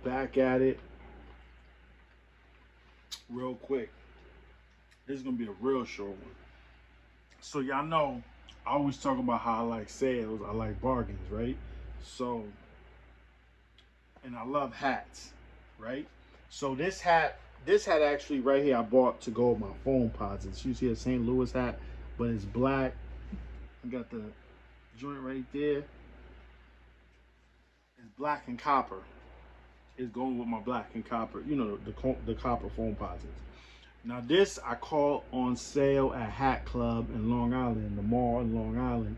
back at it real quick. This is gonna be a real short one. So y'all know I always talk about how I like sales, I like bargains, right? So and I love hats, right? So this hat actually right here I bought to go with my phone posits. You see a St. Louis hat, but it's black. I got the joint right there. It's black and copper. It's going with my black and copper, the copper phone posits. Now this I caught on sale at Hat Club in Long Island, the mall in Long Island.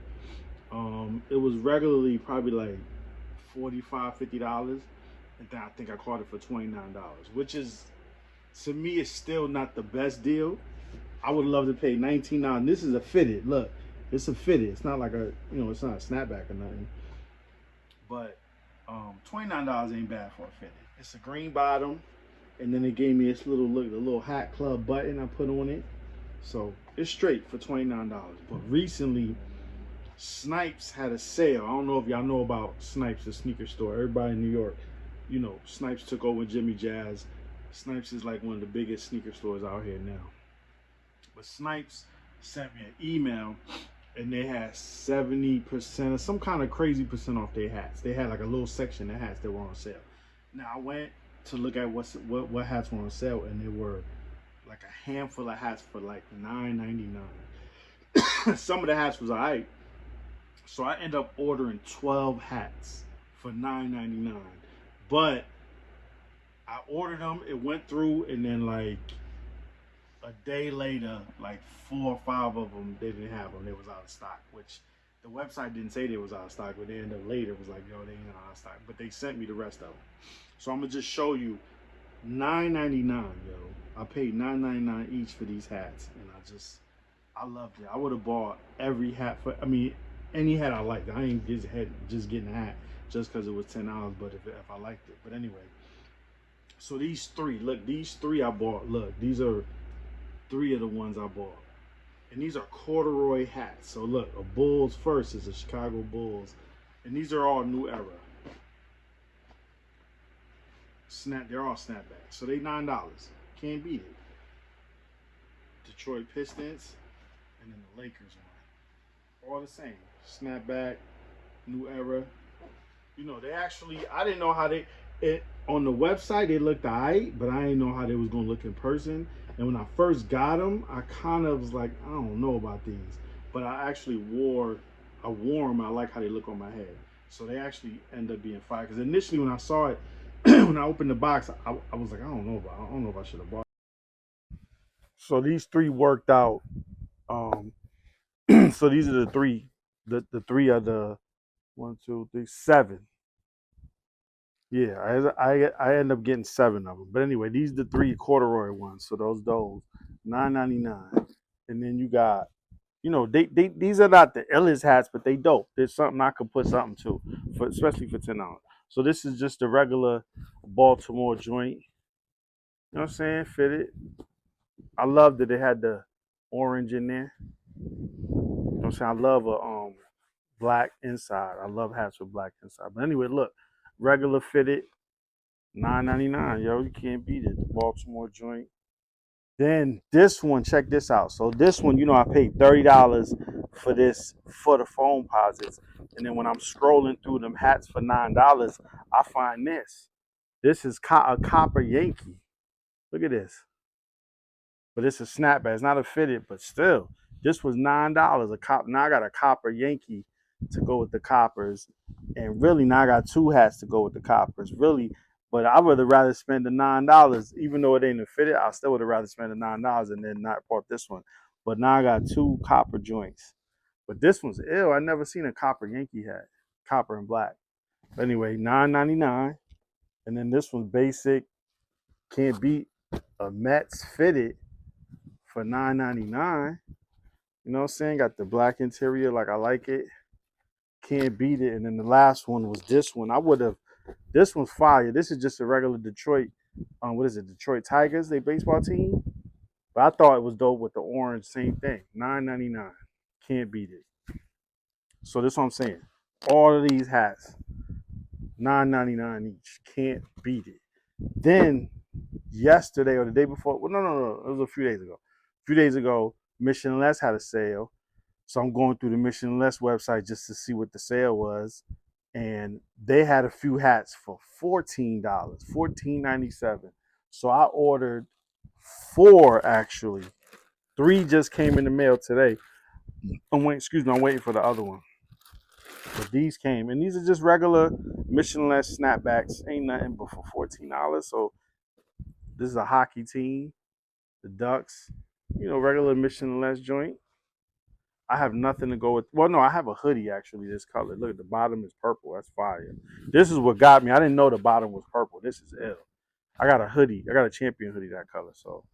It was regularly probably like $45, $50, and then I think I caught it for $29, which is to me it's still not the best deal. I would love to pay $19. This is a fitted. Look, it's a fitted. It's not like it's not a snapback or nothing. But $29 ain't bad for a fitted. It's a green bottom, and then they gave me this little look, the little Hat Club button I put on it. So it's straight for $29. But recently, Snipes had a sale. I don't know if y'all know about Snipes, the sneaker store. Everybody in New York, Snipes took over Jimmy Jazz. Snipes is like one of the biggest sneaker stores out here now. But Snipes sent me an email and they had 70% or some kind of crazy percent off their hats. They had like a little section of hats that were on sale. Now I went to look at what hats were on sale, and there were like a handful of hats for like $9.99. Some of the hats was alright. So I ended up ordering 12 hats for $9.99. But I ordered them, it went through, and then like a day later, like 4 or 5 of them, they didn't have them. They was out of stock, which the website didn't say they was out of stock, but they ended up later was like, yo, they ain't out of stock. But they sent me the rest of them. So I'm gonna just show you $9.99, yo. I paid $9.99 each for these hats, and I loved it. I would have bought every hat any hat I liked. I ain't just getting a hat just because it was $10, but if I liked it. But anyway, so these three I bought. Look, these are 3 of the ones I bought. And these are corduroy hats. So look, a Bulls first is a Chicago Bulls. And these are all New Era. They're all snapbacks. So they $9. Can't beat it. Detroit Pistons and then the Lakers one. All the same. Snapback, New Era. They actually, I didn't know how on the website they looked alright, but I didn't know how they was gonna look in person. And when I first got them, I kind of was like, I don't know about these. But I wore them. I like how they look on my head. So they actually end up being fire. Because initially when I saw it, when I opened the box, I was like, I don't know if I should have bought it. So these 3 worked out. So these are the 3. The 3 are the 1, 2, 3, 7. Yeah, I end up getting 7 of them. But anyway, these are the 3 corduroy ones. So those $9.99, and then you got, they these are not the illest hats, but they dope. There's something I could put something to, especially for $10. So this is just a regular Baltimore joint. You know what I'm saying? Fitted. I love that it had the orange in there. You know what I'm saying? I love a black inside. I love hats with black inside. But anyway, look, regular fitted, $9.99. Yo, you can't beat it. The Baltimore joint. Then this one, check this out. So this one, I paid $30 for this for the phone posits. And then when I'm scrolling through them hats for $9, I find this. This is a copper Yankee. Look at this. But it's a snapback. It's not a fitted, but still, this was $9. Now I got a copper Yankee to go with the coppers, and really now I got 2 hats to go with the coppers. Really, but I would have rather spend the $9, even though it ain't a fitted. I still would have rather spend the $9 and then not bought this one. But now I got 2 copper joints. But this one's ill. I never seen a copper Yankee hat, copper and black. But anyway, $9.99, and then this one's basic. Can't beat a Mets fitted for $9.99. You know what I'm saying? Got the black interior like I like it. Can't beat it. And then the last one was this one. This one's fire. This is just a regular Detroit, what is it? Detroit Tigers, they baseball team. But I thought it was dope with the orange, same thing. $9.99. Can't beat it. So this is what I'm saying. All of these hats, $9.99 each. Can't beat it. Then yesterday or the day before, well, no, it was a few days ago. A few days ago, Mission Less had a sale. So I'm going through the Mission Less website just to see what the sale was. And they had a few hats for $14, $14.97. So I ordered four actually. Three just came in the mail today. I'm waiting for the other one. But these came, and these are just regular Mission Less snapbacks. Ain't nothing but for $14. So this is a hockey team, the Ducks. Regular Mission Less joint. I have nothing to go with. Well, no, I have a hoodie actually. This color. Look, the bottom is purple. That's fire. This is what got me. I didn't know the bottom was purple. This is ill. I got a hoodie. I got a champion hoodie that color. So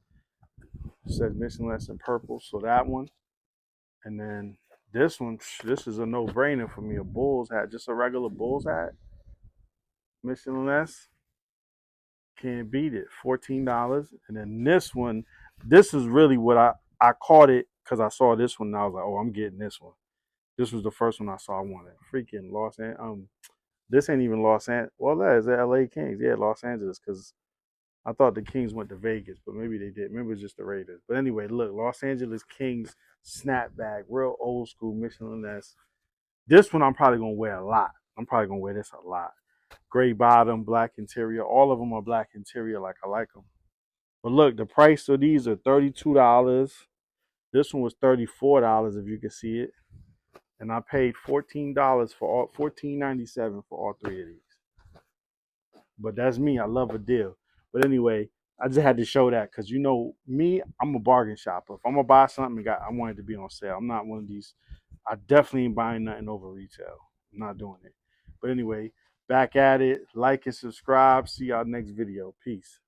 it says Mission Less in purple. So that one, and then this one. This is a no-brainer for me. A Bulls hat, just a regular Bulls hat. Mission Less. Can't beat it. $14. And then this one. This is really what I caught it because I saw this one and I was like, oh, I'm getting this one. This was the first one I saw. I wanted freaking Los Angeles. This ain't even Los Angeles. Well, that is the LA Kings. Yeah, Los Angeles. Because I thought the Kings went to Vegas, but maybe they did. Maybe it was just the Raiders. But anyway, look, Los Angeles Kings snapback, real old school Michelin S. This one I'm probably gonna wear a lot. I'm probably gonna wear this a lot. Gray bottom, black interior. All of them are black interior, like I like them. But look, the price of these are $32. This one was $34 if you can see it. And I paid $14 for all $14.97 for all three of these. But that's me. I love a deal. But anyway, I just had to show that because me, I'm a bargain shopper. If I'm gonna buy something, I want it to be on sale. I'm not one of these. I definitely ain't buying nothing over retail. I'm not doing it. But anyway, back at it. Like and subscribe. See y'all next video. Peace.